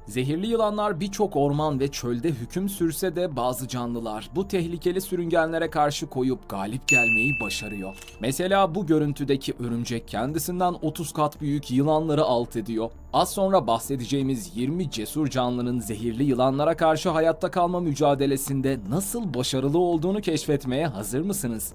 Zehirli yılanlar birçok orman ve çölde hüküm sürse de bazı canlılar bu tehlikeli sürüngenlere karşı koyup galip gelmeyi başarıyor. Mesela bu görüntüdeki örümcek kendisinden 30 kat büyük yılanları alt ediyor. Az sonra bahsedeceğimiz 20 cesur canlının zehirli yılanlara karşı hayatta kalma mücadelesinde nasıl başarılı olduğunu keşfetmeye hazır mısınız?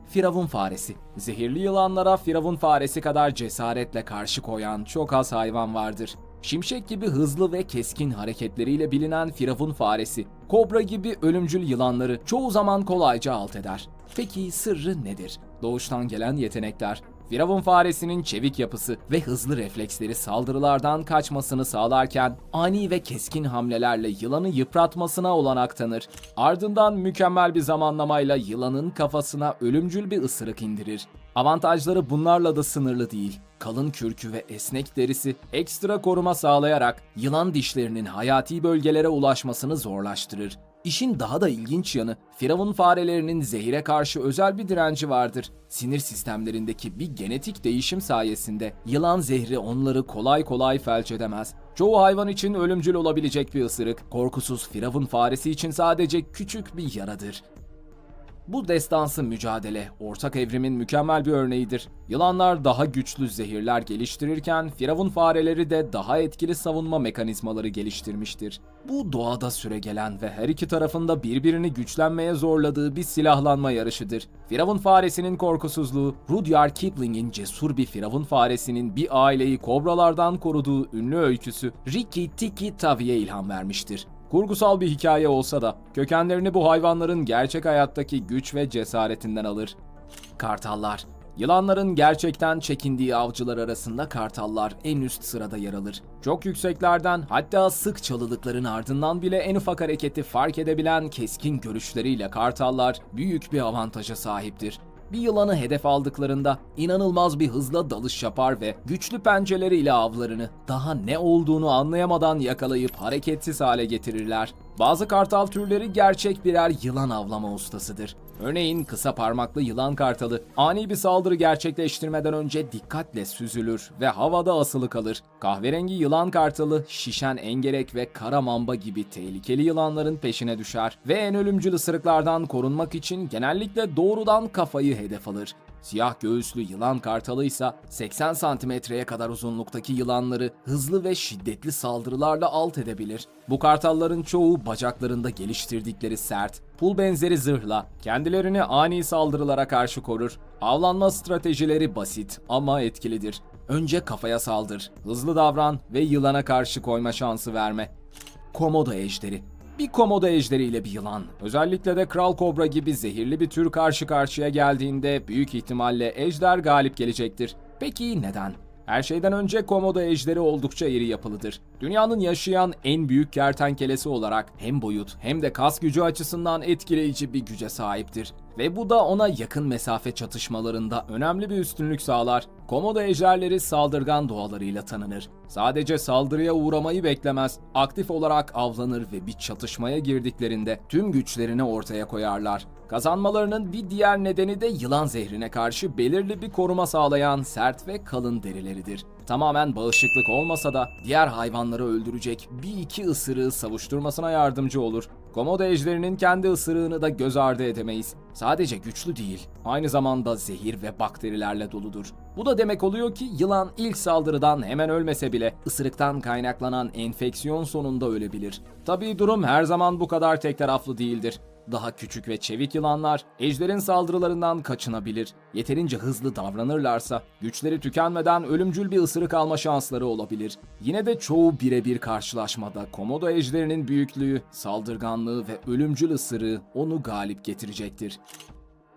Firavun faresi. Zehirli yılanlara firavun faresi kadar cesaretle karşı koyan çok az hayvan vardır. Şimşek gibi hızlı ve keskin hareketleriyle bilinen firavun faresi, kobra gibi ölümcül yılanları çoğu zaman kolayca alt eder. Peki sırrı nedir? Doğuştan gelen yetenekler. Firavun faresinin çevik yapısı ve hızlı refleksleri saldırılardan kaçmasını sağlarken ani ve keskin hamlelerle yılanı yıpratmasına olanak tanır. Ardından mükemmel bir zamanlamayla yılanın kafasına ölümcül bir ısırık indirir. Avantajları bunlarla da sınırlı değil. Kalın kürkü ve esnek derisi ekstra koruma sağlayarak yılan dişlerinin hayati bölgelere ulaşmasını zorlaştırır. İşin daha da ilginç yanı, firavun farelerinin zehire karşı özel bir direnci vardır. Sinir sistemlerindeki bir genetik değişim sayesinde yılan zehri onları kolay kolay felç edemez. Çoğu hayvan için ölümcül olabilecek bir ısırık, korkusuz firavun faresi için sadece küçük bir yaradır. Bu destansı mücadele, ortak evrimin mükemmel bir örneğidir. Yılanlar daha güçlü zehirler geliştirirken, firavun fareleri de daha etkili savunma mekanizmaları geliştirmiştir. Bu doğada süregelen ve her iki tarafında birbirini güçlenmeye zorladığı bir silahlanma yarışıdır. Firavun faresinin korkusuzluğu, Rudyard Kipling'in cesur bir firavun faresinin bir aileyi kobralardan koruduğu ünlü öyküsü Rikki Tikki Tavi'ye ilham vermiştir. Kurgusal bir hikaye olsa da kökenlerini bu hayvanların gerçek hayattaki güç ve cesaretinden alır. Kartallar. Yılanların gerçekten çekindiği avcılar arasında kartallar en üst sırada yer alır. Çok yükseklerden, hatta sık çalılıkların ardından bile en ufak hareketi fark edebilen keskin görüşleriyle kartallar büyük bir avantaja sahiptir. Bir yılanı hedef aldıklarında inanılmaz bir hızla dalış yapar ve güçlü pençeleriyle avlarını daha ne olduğunu anlayamadan yakalayıp hareketsiz hale getirirler. Bazı kartal türleri gerçek birer yılan avlama ustasıdır. Örneğin kısa parmaklı yılan kartalı ani bir saldırı gerçekleştirmeden önce dikkatle süzülür ve havada asılı kalır. Kahverengi yılan kartalı şişen engerek ve kara mamba gibi tehlikeli yılanların peşine düşer ve en ölümcül ısırıklardan korunmak için genellikle doğrudan kafayı hedef alır. Siyah göğüslü yılan kartalı ise 80 santimetreye kadar uzunluktaki yılanları hızlı ve şiddetli saldırılarla alt edebilir. Bu kartalların çoğu bacaklarında geliştirdikleri sert, pul benzeri zırhla kendilerini ani saldırılara karşı korur. Avlanma stratejileri basit ama etkilidir. Önce kafaya saldır, hızlı davran ve yılana karşı koyma şansı verme. Komodo ejderi. Bir komodo ejderiyle bir yılan, özellikle de kral kobra gibi zehirli bir tür karşı karşıya geldiğinde büyük ihtimalle ejder galip gelecektir. Peki neden? Her şeyden önce komodo ejderi oldukça iri yapılıdır. Dünyanın yaşayan en büyük kertenkelesi olarak hem boyut hem de kas gücü açısından etkileyici bir güce sahiptir. Ve bu da ona yakın mesafe çatışmalarında önemli bir üstünlük sağlar. Komodo ejderleri saldırgan doğalarıyla tanınır. Sadece saldırıya uğramayı beklemez, aktif olarak avlanır ve bir çatışmaya girdiklerinde tüm güçlerini ortaya koyarlar. Kazanmalarının bir diğer nedeni de yılan zehrine karşı belirli bir koruma sağlayan sert ve kalın derileridir. Tamamen bağışıklık olmasa da diğer hayvanları öldürecek bir iki ısırığı savuşturmasına yardımcı olur. Komodo ejderinin kendi ısırığını da göz ardı edemeyiz. Sadece güçlü değil, aynı zamanda zehir ve bakterilerle doludur. Bu da demek oluyor ki yılan ilk saldırıdan hemen ölmese bile ısırıktan kaynaklanan enfeksiyon sonunda ölebilir. Tabii durum her zaman bu kadar tek taraflı değildir. Daha küçük ve çevik yılanlar ejderin saldırılarından kaçınabilir. Yeterince hızlı davranırlarsa güçleri tükenmeden ölümcül bir ısırık alma şansları olabilir. Yine de çoğu birebir karşılaşmada komodo ejderinin büyüklüğü, saldırganlığı ve ölümcül ısırığı onu galip getirecektir.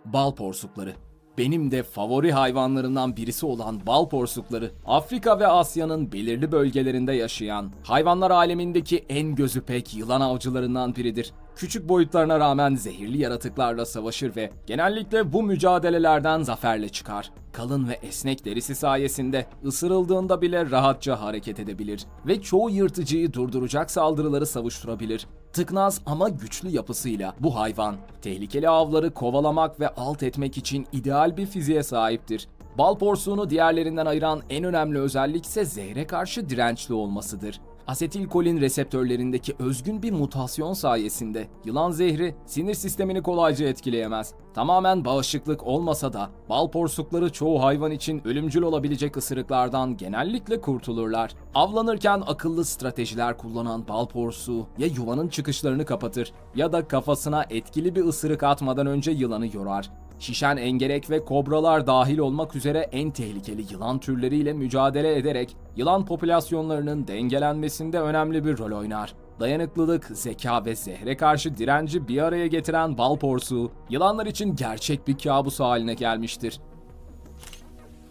Bal porsukları. Benim de favori hayvanlarından birisi olan bal porsukları, Afrika ve Asya'nın belirli bölgelerinde yaşayan, hayvanlar alemindeki en gözü pek yılan avcılarından biridir. Küçük boyutlarına rağmen zehirli yaratıklarla savaşır ve genellikle bu mücadelelerden zaferle çıkar. Kalın ve esnek derisi sayesinde ısırıldığında bile rahatça hareket edebilir ve çoğu yırtıcıyı durduracak saldırıları savuşturabilir. Tıknaz ama güçlü yapısıyla bu hayvan, tehlikeli avları kovalamak ve alt etmek için ideal bir fiziğe sahiptir. Bal porsuğunu diğerlerinden ayıran en önemli özellik ise zehre karşı dirençli olmasıdır. Asetilkolin reseptörlerindeki özgün bir mutasyon sayesinde yılan zehri sinir sistemini kolayca etkileyemez. Tamamen bağışıklık olmasa da bal porsukları çoğu hayvan için ölümcül olabilecek ısırıklardan genellikle kurtulurlar. Avlanırken akıllı stratejiler kullanan bal porsuğu ya yuvanın çıkışlarını kapatır ya da kafasına etkili bir ısırık atmadan önce yılanı yorar. Şişen engerek ve kobralar dahil olmak üzere en tehlikeli yılan türleriyle mücadele ederek yılan popülasyonlarının dengelenmesinde önemli bir rol oynar. Dayanıklılık, zeka ve zehre karşı direnci bir araya getiren bal porsuğu, yılanlar için gerçek bir kabus haline gelmiştir.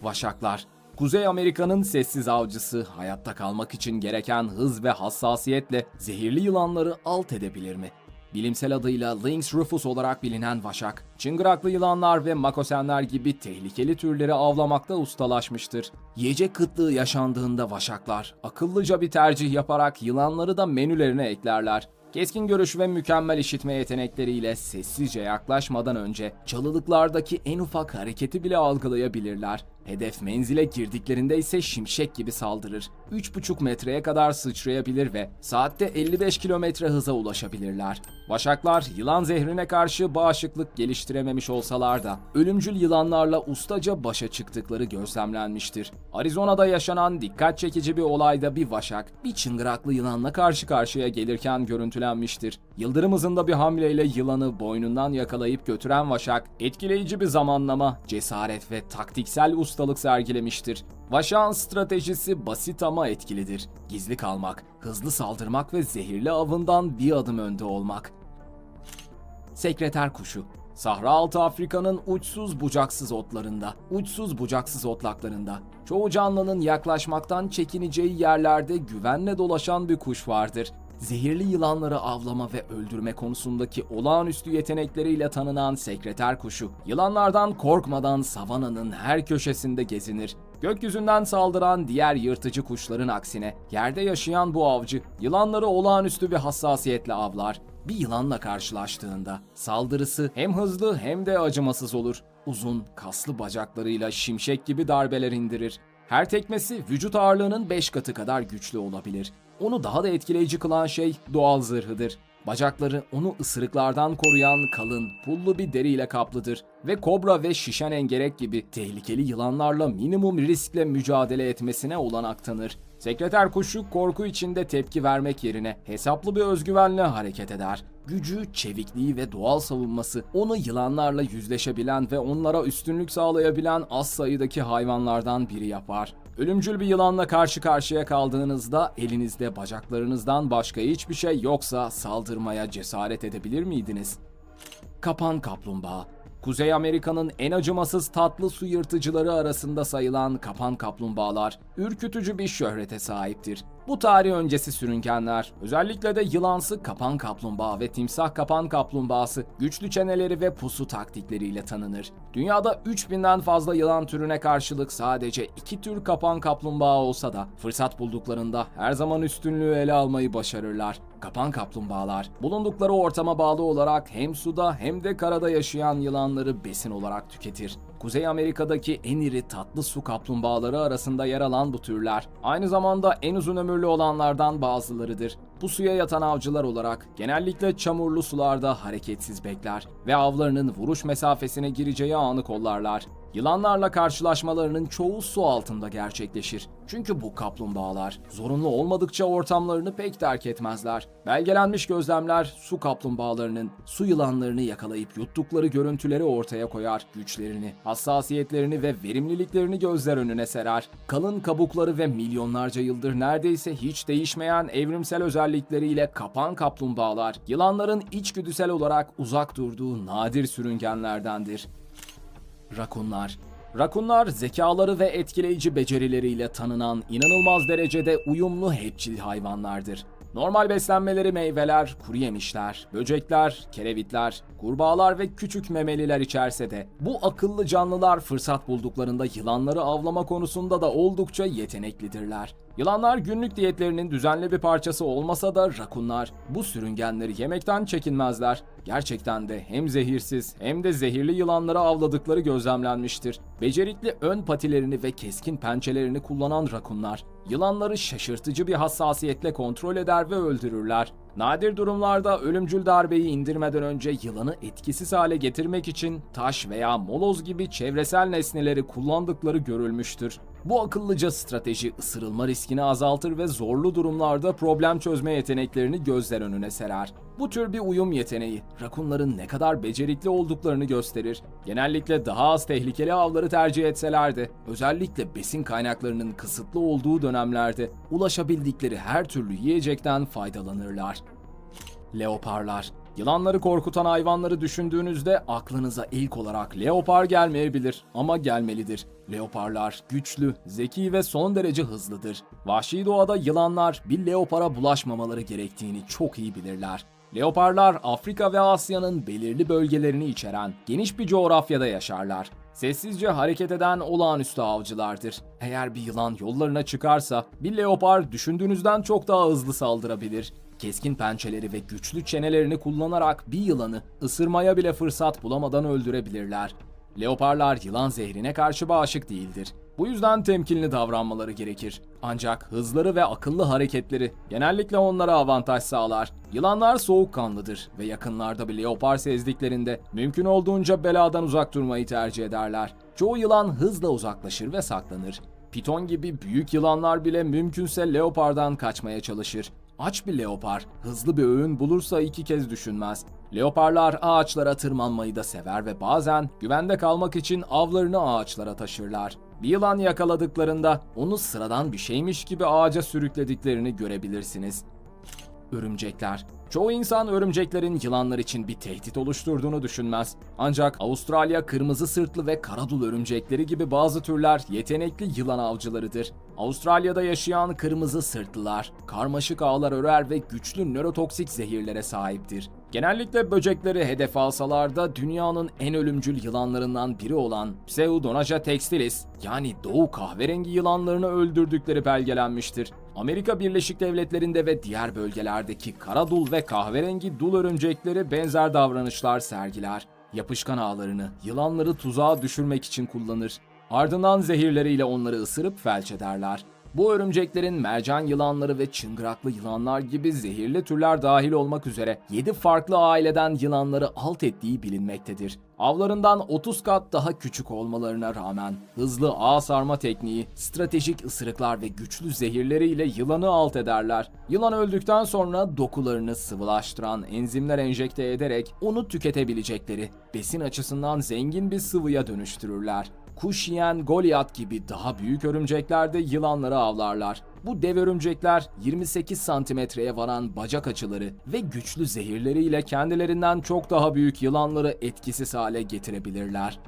Vaşaklar, Kuzey Amerika'nın sessiz avcısı, hayatta kalmak için gereken hız ve hassasiyetle zehirli yılanları alt edebilir mi? Bilimsel adıyla Lynx rufus olarak bilinen vaşak, çıngıraklı yılanlar ve makosenler gibi tehlikeli türleri avlamakta ustalaşmıştır. Yiyecek kıtlığı yaşandığında vaşaklar, akıllıca bir tercih yaparak yılanları da menülerine eklerler. Keskin görüş ve mükemmel işitme yetenekleriyle sessizce yaklaşmadan önce çalılıklardaki en ufak hareketi bile algılayabilirler. Hedef menzile girdiklerinde ise şimşek gibi saldırır. 3,5 metreye kadar sıçrayabilir ve saatte 55 kilometre hıza ulaşabilirler. Vaşaklar yılan zehrine karşı bağışıklık geliştirememiş olsalar da ölümcül yılanlarla ustaca başa çıktıkları gözlemlenmiştir. Arizona'da yaşanan dikkat çekici bir olayda bir vaşak bir çıngıraklı yılanla karşı karşıya gelirken görüntülenmiştir. Yıldırım hızında bir hamleyle yılanı boynundan yakalayıp götüren vaşak etkileyici bir zamanlama, cesaret ve taktiksel ustalık sergilemiştir. Vaşağın stratejisi basit ama etkilidir. Gizli kalmak, hızlı saldırmak ve zehirli avından bir adım önde olmak. Sekreter kuşu. Sahra altı Afrika'nın uçsuz bucaksız otlarında, uçsuz bucaksız otlaklarında, çoğu canlının yaklaşmaktan çekineceği yerlerde güvenle dolaşan bir kuş vardır. Zehirli yılanları avlama ve öldürme konusundaki olağanüstü yetenekleriyle tanınan sekreter kuşu, yılanlardan korkmadan savananın her köşesinde gezinir. Gökyüzünden saldıran diğer yırtıcı kuşların aksine yerde yaşayan bu avcı, yılanları olağanüstü bir hassasiyetle avlar. Bir yılanla karşılaştığında saldırısı hem hızlı hem de acımasız olur. Uzun, kaslı bacaklarıyla şimşek gibi darbeler indirir. Her tekmesi vücut ağırlığının 5 katı kadar güçlü olabilir. Onu daha da etkileyici kılan şey doğal zırhıdır. Bacakları onu ısırıklardan koruyan kalın, pullu bir deriyle kaplıdır ve kobra ve şişen engerek gibi tehlikeli yılanlarla minimum riskle mücadele etmesine olanak tanır. Sekreter kuşu korku içinde tepki vermek yerine hesaplı bir özgüvenle hareket eder. Gücü, çevikliği ve doğal savunması onu yılanlarla yüzleşebilen ve onlara üstünlük sağlayabilen az sayıdaki hayvanlardan biri yapar. Ölümcül bir yılanla karşı karşıya kaldığınızda elinizde bacaklarınızdan başka hiçbir şey yoksa saldırmaya cesaret edebilir miydiniz? Kapan kaplumbağa. Kuzey Amerika'nın en acımasız tatlı su yırtıcıları arasında sayılan kapan kaplumbağalar ürkütücü bir şöhrete sahiptir. Bu tarih öncesi sürüngenler, özellikle de yılansı kapan kaplumbağa ve timsah kapan kaplumbağası güçlü çeneleri ve pusu taktikleriyle tanınır. Dünyada 3000'den fazla yılan türüne karşılık sadece 2 tür kapan kaplumbağa olsa da fırsat bulduklarında her zaman üstünlüğü ele almayı başarırlar. Kapan kaplumbağalar, bulundukları ortama bağlı olarak hem suda hem de karada yaşayan yılanları besin olarak tüketir. Kuzey Amerika'daki en iri tatlı su kaplumbağaları arasında yer alan bu türler, aynı zamanda en uzun ömürlü olanlardan bazılarıdır. Bu suya yatan avcılar olarak genellikle çamurlu sularda hareketsiz bekler ve avlarının vuruş mesafesine gireceği anı kollarlar. Yılanlarla karşılaşmalarının çoğu su altında gerçekleşir. Çünkü bu kaplumbağalar zorunlu olmadıkça ortamlarını pek terk etmezler. Belgelenmiş gözlemler su kaplumbağalarının su yılanlarını yakalayıp yuttukları görüntüleri ortaya koyar. Güçlerini, hassasiyetlerini ve verimliliklerini gözler önüne serer. Kalın kabukları ve milyonlarca yıldır neredeyse hiç değişmeyen evrimsel özellikleriyle kapan kaplumbağalar, yılanların içgüdüsel olarak uzak durduğu nadir sürüngenlerdendir. Rakunlar. Rakunlar zekaları ve etkileyici becerileriyle tanınan inanılmaz derecede uyumlu hepçil hayvanlardır. Normal beslenmeleri meyveler, kuru yemişler, böcekler, kerevitler, kurbağalar ve küçük memeliler içerse de bu akıllı canlılar fırsat bulduklarında yılanları avlama konusunda da oldukça yeteneklidirler. Yılanlar günlük diyetlerinin düzenli bir parçası olmasa da rakunlar bu sürüngenleri yemekten çekinmezler. Gerçekten de hem zehirsiz hem de zehirli yılanları avladıkları gözlemlenmiştir. Becerikli ön patilerini ve keskin pençelerini kullanan rakunlar, yılanları şaşırtıcı bir hassasiyetle kontrol eder ve öldürürler. Nadir durumlarda ölümcül darbeyi indirmeden önce yılanı etkisiz hale getirmek için taş veya moloz gibi çevresel nesneleri kullandıkları görülmüştür. Bu akıllıca strateji ısırılma riskini azaltır ve zorlu durumlarda problem çözme yeteneklerini gözler önüne serer. Bu tür bir uyum yeteneği, rakunların ne kadar becerikli olduklarını gösterir. Genellikle daha az tehlikeli avları tercih etseler de, özellikle besin kaynaklarının kısıtlı olduğu dönemlerde ulaşabildikleri her türlü yiyecekten faydalanırlar. Leoparlar. Yılanları korkutan hayvanları düşündüğünüzde aklınıza ilk olarak leopar gelmeyebilir ama gelmelidir. Leoparlar güçlü, zeki ve son derece hızlıdır. Vahşi doğada yılanlar bir leopara bulaşmamaları gerektiğini çok iyi bilirler. Leoparlar Afrika ve Asya'nın belirli bölgelerini içeren geniş bir coğrafyada yaşarlar. Sessizce hareket eden olağanüstü avcılardır. Eğer bir yılan yollarına çıkarsa bir leopar düşündüğünüzden çok daha hızlı saldırabilir. Keskin pençeleri ve güçlü çenelerini kullanarak bir yılanı ısırmaya bile fırsat bulamadan öldürebilirler. Leoparlar yılan zehrine karşı bağışık değildir. Bu yüzden temkinli davranmaları gerekir. Ancak hızları ve akıllı hareketleri genellikle onlara avantaj sağlar. Yılanlar soğukkanlıdır ve yakınlarda bir leopar sezdiklerinde mümkün olduğunca beladan uzak durmayı tercih ederler. Çoğu yılan hızla uzaklaşır ve saklanır. Piton gibi büyük yılanlar bile mümkünse leopardan kaçmaya çalışır. Aç bir leopar hızlı bir öğün bulursa iki kez düşünmez. Leoparlar ağaçlara tırmanmayı da sever ve bazen güvende kalmak için avlarını ağaçlara taşırlar. Bir yılan yakaladıklarında onu sıradan bir şeymiş gibi ağaca sürüklediklerini görebilirsiniz. Örümcekler. Çoğu insan örümceklerin yılanlar için bir tehdit oluşturduğunu düşünmez. Ancak Avustralya kırmızı sırtlı ve karadul örümcekleri gibi bazı türler yetenekli yılan avcılarıdır. Avustralya'da yaşayan kırmızı sırtlılar, karmaşık ağlar örer ve güçlü nörotoksik zehirlere sahiptir. Genellikle böcekleri hedef alsalar da dünyanın en ölümcül yılanlarından biri olan Pseudonaja textilis yani doğu kahverengi yılanlarını öldürdükleri belgelenmiştir. Amerika Birleşik Devletleri'nde ve diğer bölgelerdeki karadul ve kahverengi dul örümcekleri benzer davranışlar sergiler. Yapışkan ağlarını yılanları tuzağa düşürmek için kullanır. Ardından zehirleriyle onları ısırıp felç ederler. Bu örümceklerin mercan yılanları ve çıngıraklı yılanlar gibi zehirli türler dahil olmak üzere 7 farklı aileden yılanları alt ettiği bilinmektedir. Avlarından 30 kat daha küçük olmalarına rağmen hızlı ağ sarma tekniği, stratejik ısırıklar ve güçlü zehirleriyle yılanı alt ederler. Yılan öldükten sonra dokularını sıvılaştıran enzimler enjekte ederek onu tüketebilecekleri, besin açısından zengin bir sıvıya dönüştürürler. Kuş yiyen Goliath gibi daha büyük örümcekler de yılanları avlarlar. Bu dev örümcekler 28 santimetreye varan bacak açıları ve güçlü zehirleriyle kendilerinden çok daha büyük yılanları etkisiz hale getirebilirler.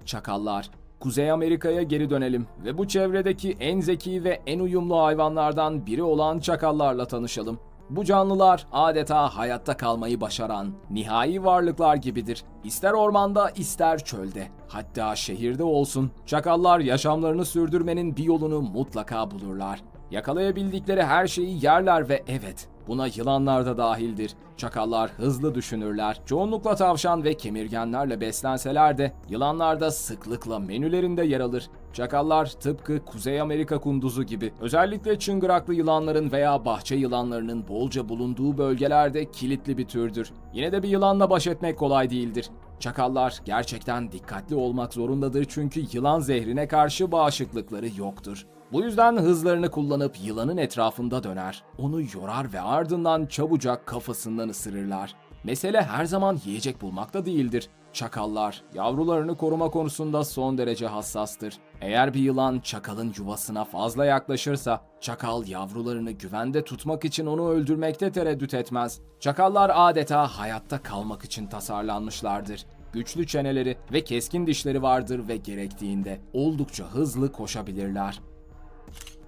Çakallar. Kuzey Amerika'ya geri dönelim ve bu çevredeki en zeki ve en uyumlu hayvanlardan biri olan çakallarla tanışalım. Bu canlılar adeta hayatta kalmayı başaran nihai varlıklar gibidir. İster ormanda ister çölde, hatta şehirde olsun, çakallar yaşamlarını sürdürmenin bir yolunu mutlaka bulurlar. Yakalayabildikleri her şeyi yerler ve evet, buna yılanlar da dahildir. Çakallar hızlı düşünürler. Çoğunlukla tavşan ve kemirgenlerle beslenseler de yılanlar da sıklıkla menülerinde yer alır. Çakallar tıpkı Kuzey Amerika kunduzu gibi özellikle çıngıraklı yılanların veya bahçe yılanlarının bolca bulunduğu bölgelerde kilitli bir türdür. Yine de bir yılanla baş etmek kolay değildir. Çakallar gerçekten dikkatli olmak zorundadır çünkü yılan zehrine karşı bağışıklıkları yoktur. Bu yüzden hızlarını kullanıp yılanın etrafında döner, onu yorar ve ardından çabucak kafasından ısırırlar. Mesele her zaman yiyecek bulmakta değildir. Çakallar yavrularını koruma konusunda son derece hassastır. Eğer bir yılan çakalın yuvasına fazla yaklaşırsa, çakal yavrularını güvende tutmak için onu öldürmekte tereddüt etmez. Çakallar adeta hayatta kalmak için tasarlanmışlardır. Güçlü çeneleri ve keskin dişleri vardır ve gerektiğinde oldukça hızlı koşabilirler.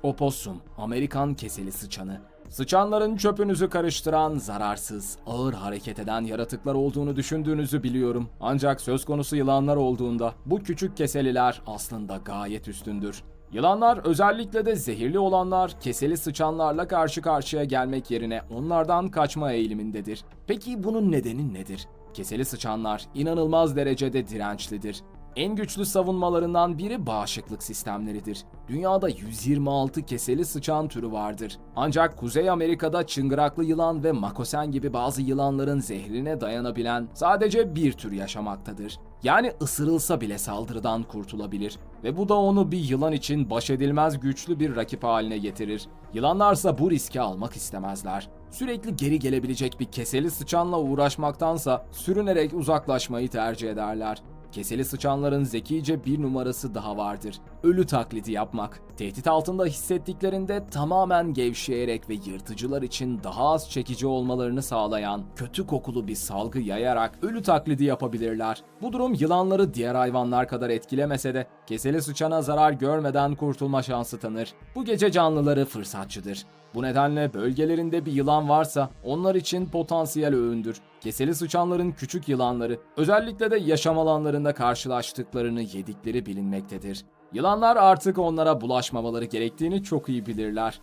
Opossum, Amerikan keseli sıçanı. Sıçanların çöpünüzü karıştıran, zararsız, ağır hareket eden yaratıklar olduğunu düşündüğünüzü biliyorum. Ancak söz konusu yılanlar olduğunda bu küçük keseliler aslında gayet üstündür. Yılanlar, özellikle de zehirli olanlar, keseli sıçanlarla karşı karşıya gelmek yerine onlardan kaçma eğilimindedir. Peki bunun nedeni nedir? Keseli sıçanlar inanılmaz derecede dirençlidir. En güçlü savunmalarından biri bağışıklık sistemleridir. Dünyada 126 keseli sıçan türü vardır. Ancak Kuzey Amerika'da çıngıraklı yılan ve makosen gibi bazı yılanların zehrine dayanabilen sadece bir tür yaşamaktadır. Yani ısırılsa bile saldırıdan kurtulabilir ve bu da onu bir yılan için baş edilmez güçlü bir rakip haline getirir. Yılanlarsa bu riski almak istemezler. Sürekli geri gelebilecek bir keseli sıçanla uğraşmaktansa sürünerek uzaklaşmayı tercih ederler. Keseli sıçanların zekice bir numarası daha vardır. Ölü taklidi yapmak. Tehdit altında hissettiklerinde tamamen gevşeyerek ve yırtıcılar için daha az çekici olmalarını sağlayan kötü kokulu bir salgı yayarak ölü taklidi yapabilirler. Bu durum yılanları diğer hayvanlar kadar etkilemese de keseli sıçana zarar görmeden kurtulma şansı tanır. Bu gece canlıları fırsatçıdır. Bu nedenle bölgelerinde bir yılan varsa onlar için potansiyel öğündür. Keseli sıçanların küçük yılanları, özellikle de yaşam alanlarında karşılaştıklarını yedikleri bilinmektedir. Yılanlar artık onlara bulaşmamaları gerektiğini çok iyi bilirler.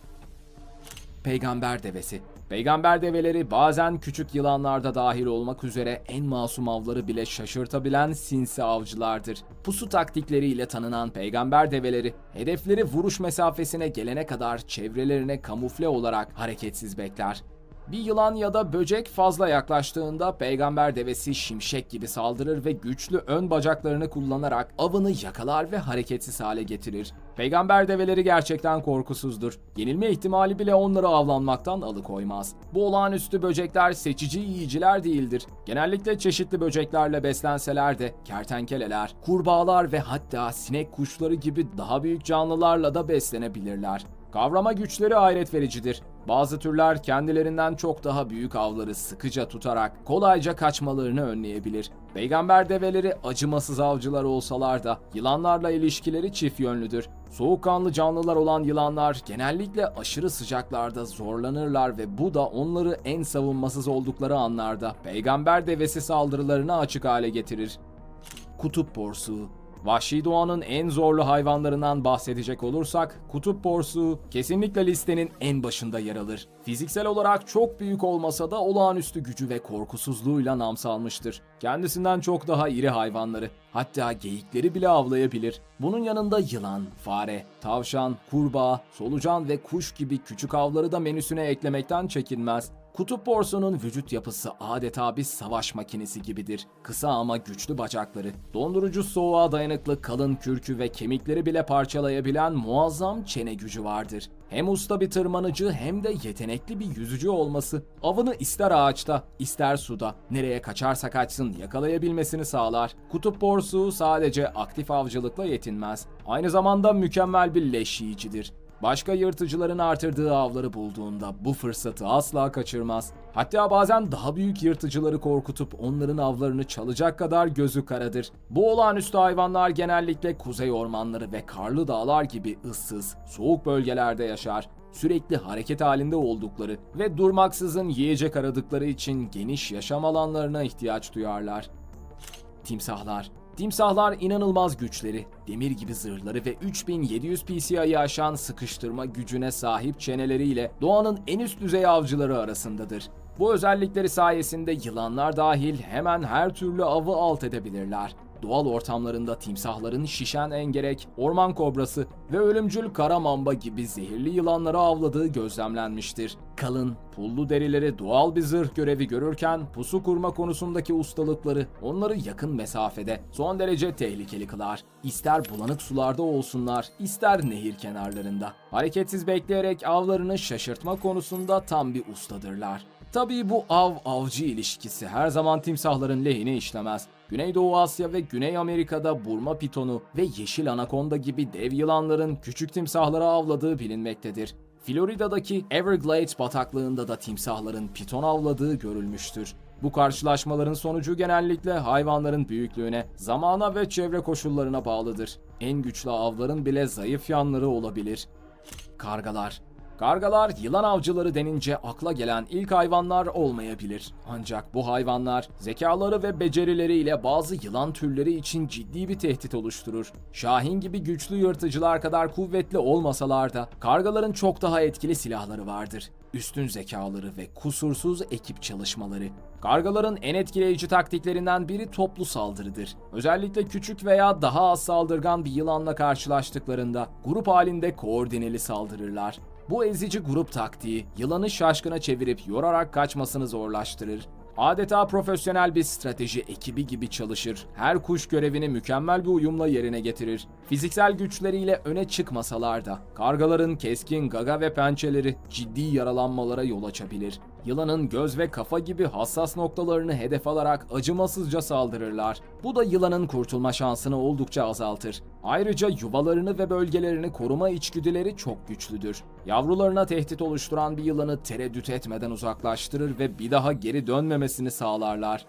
Peygamber devesi. Peygamber develeri bazen küçük yılanlarda dahil olmak üzere en masum avları bile şaşırtabilen sinsi avcılardır. Pusu taktikleriyle tanınan peygamber develeri, hedefleri vuruş mesafesine gelene kadar çevrelerine kamufle olarak hareketsiz bekler. Bir yılan ya da böcek fazla yaklaştığında peygamber devesi şimşek gibi saldırır ve güçlü ön bacaklarını kullanarak avını yakalar ve hareketsiz hale getirir. Peygamber develeri gerçekten korkusuzdur. Yenilme ihtimali bile onları avlanmaktan alıkoymaz. Bu olağanüstü böcekler seçici yiyiciler değildir. Genellikle çeşitli böceklerle beslenseler de kertenkeleler, kurbağalar ve hatta sinek kuşları gibi daha büyük canlılarla da beslenebilirler. Kavrama güçleri hayret vericidir. Bazı türler kendilerinden çok daha büyük avları sıkıca tutarak kolayca kaçmalarını önleyebilir. Peygamber develeri acımasız avcılar olsalar da yılanlarla ilişkileri çift yönlüdür. Soğukkanlı canlılar olan yılanlar genellikle aşırı sıcaklarda zorlanırlar ve bu da onları en savunmasız oldukları anlarda peygamber devesi saldırılarına açık hale getirir. Kutup porsuğu. Vahşi doğanın en zorlu hayvanlarından bahsedecek olursak, kutup porsuğu kesinlikle listenin en başında yer alır. Fiziksel olarak çok büyük olmasa da olağanüstü gücü ve korkusuzluğuyla nam salmıştır. Kendisinden çok daha iri hayvanları, hatta geyikleri bile avlayabilir. Bunun yanında yılan, fare, tavşan, kurbağa, solucan ve kuş gibi küçük avları da menüsüne eklemekten çekinmez. Kutup porsuğunun vücut yapısı adeta bir savaş makinesi gibidir. Kısa ama güçlü bacakları, dondurucu soğuğa dayanıklı kalın kürkü ve kemikleri bile parçalayabilen muazzam çene gücü vardır. Hem usta bir tırmanıcı hem de yetenekli bir yüzücü olması, avını ister ağaçta, ister suda, nereye kaçarsa kaçsın yakalayabilmesini sağlar. Kutup porsuğu sadece aktif avcılıkla yetinmez. Aynı zamanda mükemmel bir leş yiyicidir. Başka yırtıcıların artırdığı avları bulduğunda bu fırsatı asla kaçırmaz. Hatta bazen daha büyük yırtıcıları korkutup onların avlarını çalacak kadar gözü karadır. Bu olağanüstü hayvanlar genellikle kuzey ormanları ve karlı dağlar gibi ıssız, soğuk bölgelerde yaşar. Sürekli hareket halinde oldukları ve durmaksızın yiyecek aradıkları için geniş yaşam alanlarına ihtiyaç duyarlar. Timsahlar. Timsahlar inanılmaz güçleri, demir gibi zırhları ve 3700 PSI'yi aşan sıkıştırma gücüne sahip çeneleriyle doğanın en üst düzey avcıları arasındadır. Bu özellikleri sayesinde yılanlar dahil hemen her türlü avı alt edebilirler. Doğal ortamlarında timsahların şişen engerek, orman kobrası ve ölümcül kara mamba gibi zehirli yılanları avladığı gözlemlenmiştir. Kalın, pullu derileri doğal bir zırh görevi görürken pusu kurma konusundaki ustalıkları onları yakın mesafede son derece tehlikeli kılar. İster bulanık sularda olsunlar, ister nehir kenarlarında. Hareketsiz bekleyerek avlarını şaşırtma konusunda tam bir ustadırlar. Tabii bu av-avcı ilişkisi her zaman timsahların lehine işlemez. Güneydoğu Asya ve Güney Amerika'da Burma pitonu ve yeşil anakonda gibi dev yılanların küçük timsahları avladığı bilinmektedir. Florida'daki Everglades bataklığında da timsahların piton avladığı görülmüştür. Bu karşılaşmaların sonucu genellikle hayvanların büyüklüğüne, zamana ve çevre koşullarına bağlıdır. En güçlü avların bile zayıf yanları olabilir. Kargalar. Kargalar yılan avcıları denince akla gelen ilk hayvanlar olmayabilir. Ancak bu hayvanlar zekaları ve becerileriyle bazı yılan türleri için ciddi bir tehdit oluşturur. Şahin gibi güçlü yırtıcılar kadar kuvvetli olmasalar da kargaların çok daha etkili silahları vardır. Üstün zekaları ve kusursuz ekip çalışmaları. Kargaların en etkileyici taktiklerinden biri toplu saldırıdır. Özellikle küçük veya daha az saldırgan bir yılanla karşılaştıklarında grup halinde koordineli saldırırlar. Bu ezici grup taktiği yılanı şaşkına çevirip yorarak kaçmasını zorlaştırır. Adeta profesyonel bir strateji ekibi gibi çalışır. Her kuş görevini mükemmel bir uyumla yerine getirir. Fiziksel güçleriyle öne çıkmasalar da kargaların keskin gaga ve pençeleri ciddi yaralanmalara yol açabilir. Yılanın göz ve kafa gibi hassas noktalarını hedef alarak acımasızca saldırırlar. Bu da yılanın kurtulma şansını oldukça azaltır. Ayrıca yuvalarını ve bölgelerini koruma içgüdüleri çok güçlüdür. Yavrularına tehdit oluşturan bir yılanı tereddüt etmeden uzaklaştırır ve bir daha geri dönmemesini sağlarlar.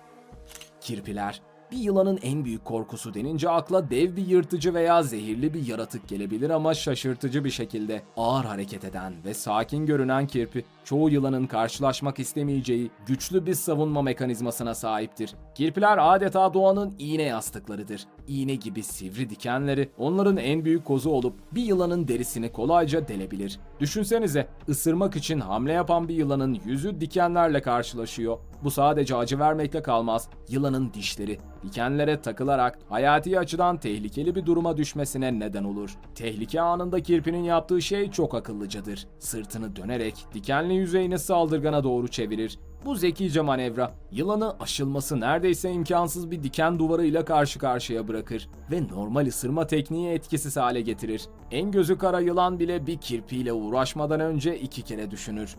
Kirpiler. Bir yılanın en büyük korkusu denince akla dev bir yırtıcı veya zehirli bir yaratık gelebilir ama şaşırtıcı bir şekilde ağır hareket eden ve sakin görünen kirpi, çoğu yılanın karşılaşmak istemeyeceği güçlü bir savunma mekanizmasına sahiptir. Kirpiler adeta doğanın iğne yastıklarıdır. İğne gibi sivri dikenleri onların en büyük kozu olup bir yılanın derisini kolayca delebilir. Düşünsenize, ısırmak için hamle yapan bir yılanın yüzü dikenlerle karşılaşıyor. Bu sadece acı vermekle kalmaz. Yılanın dişleri dikenlere takılarak hayati açıdan tehlikeli bir duruma düşmesine neden olur. Tehlike anında kirpinin yaptığı şey çok akıllıcadır. Sırtını dönerek dikenli yüzeyini saldırgana doğru çevirir. Bu zekice manevra yılanı aşılması neredeyse imkansız bir diken duvarıyla karşı karşıya bırakır ve normal ısırma tekniği etkisiz hale getirir. En gözü kara yılan bile bir kirpiyle uğraşmadan önce 2 kere düşünür.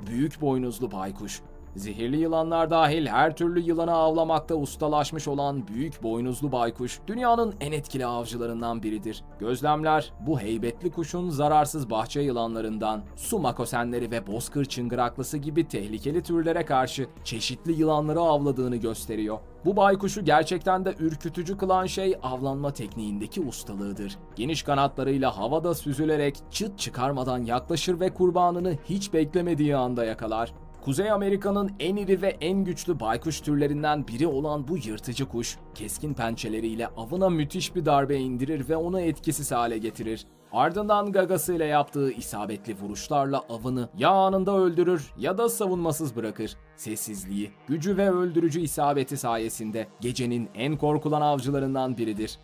Büyük boynuzlu baykuş. Zehirli yılanlar dahil her türlü yılanı avlamakta ustalaşmış olan büyük boynuzlu baykuş dünyanın en etkili avcılarından biridir. Gözlemler bu heybetli kuşun zararsız bahçe yılanlarından su makosenleri ve bozkır çıngıraklısı gibi tehlikeli türlere karşı çeşitli yılanları avladığını gösteriyor. Bu baykuşu gerçekten de ürkütücü kılan şey avlanma tekniğindeki ustalığıdır. Geniş kanatlarıyla havada süzülerek çıt çıkarmadan yaklaşır ve kurbanını hiç beklemediği anda yakalar. Kuzey Amerika'nın en iri ve en güçlü baykuş türlerinden biri olan bu yırtıcı kuş, keskin pençeleriyle avına müthiş bir darbe indirir ve onu etkisiz hale getirir. Ardından gagasıyla yaptığı isabetli vuruşlarla avını ya anında öldürür ya da savunmasız bırakır. Sessizliği, gücü ve öldürücü isabeti sayesinde gecenin en korkulan avcılarından biridir.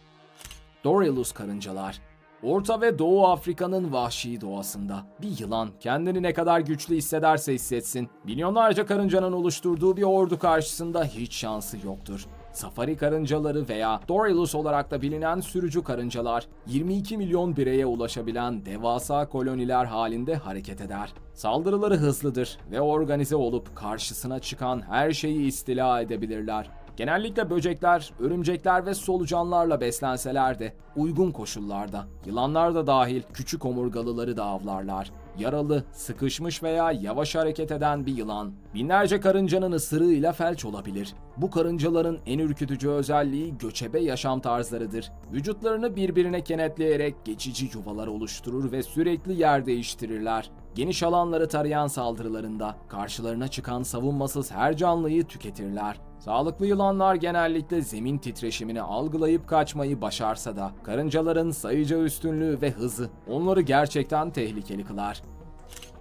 Dorilus karıncalar. Orta ve Doğu Afrika'nın vahşi doğasında bir yılan kendini ne kadar güçlü hissederse hissetsin, milyonlarca karıncanın oluşturduğu bir ordu karşısında hiç şansı yoktur. Safari karıncaları veya Dorilus olarak da bilinen sürücü karıncalar 22 milyon bireye ulaşabilen devasa koloniler halinde hareket eder. Saldırıları hızlıdır ve organize olup karşısına çıkan her şeyi istila edebilirler. Genellikle böcekler, örümcekler ve solucanlarla beslenseler de uygun koşullarda yılanlar da dahil küçük omurgalıları da avlarlar. Yaralı, sıkışmış veya yavaş hareket eden bir yılan binlerce karıncanın ısırığıyla felç olabilir. Bu karıncaların en ürkütücü özelliği göçebe yaşam tarzlarıdır. Vücutlarını birbirine kenetleyerek geçici yuvalar oluşturur ve sürekli yer değiştirirler. Geniş alanları tarayan saldırılarında karşılarına çıkan savunmasız her canlıyı tüketirler. Sağlıklı yılanlar genellikle zemin titreşimini algılayıp kaçmayı başarsa da karıncaların sayıca üstünlüğü ve hızı onları gerçekten tehlikeli kılar.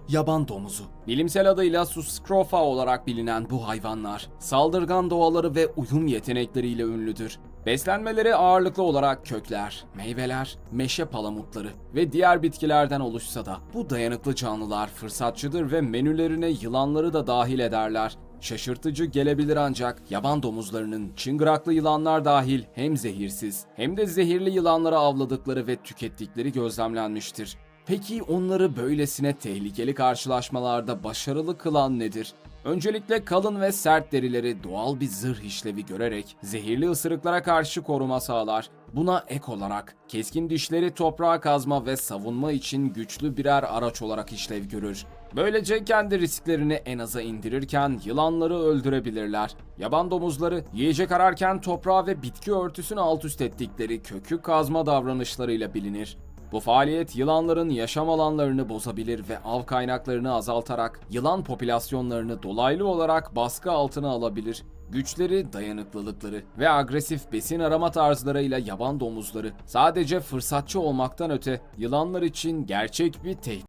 Yaban domuzu. Bilimsel adıyla Suscrofa olarak bilinen bu hayvanlar, saldırgan doğaları ve uyum yetenekleriyle ünlüdür. Beslenmeleri ağırlıklı olarak kökler, meyveler, meşe palamutları ve diğer bitkilerden oluşsa da bu dayanıklı canlılar fırsatçıdır ve menülerine yılanları da dahil ederler. Şaşırtıcı gelebilir ancak yaban domuzlarının çıngıraklı yılanlar dahil hem zehirsiz hem de zehirli yılanları avladıkları ve tükettikleri gözlemlenmiştir. Peki onları böylesine tehlikeli karşılaşmalarda başarılı kılan nedir? Öncelikle kalın ve sert derileri doğal bir zırh işlevi görerek zehirli ısırıklara karşı koruma sağlar. Buna ek olarak keskin dişleri toprağa kazma ve savunma için güçlü birer araç olarak işlev görür. Böylece kendi risklerini en aza indirirken yılanları öldürebilirler. Yaban domuzları yiyecek ararken toprağı ve bitki örtüsünü alt üst ettikleri kökü kazma davranışlarıyla bilinir. Bu faaliyet yılanların yaşam alanlarını bozabilir ve av kaynaklarını azaltarak yılan popülasyonlarını dolaylı olarak baskı altına alabilir. Güçleri, dayanıklılıkları ve agresif besin arama tarzlarıyla yaban domuzları sadece fırsatçı olmaktan öte yılanlar için gerçek bir tehdit.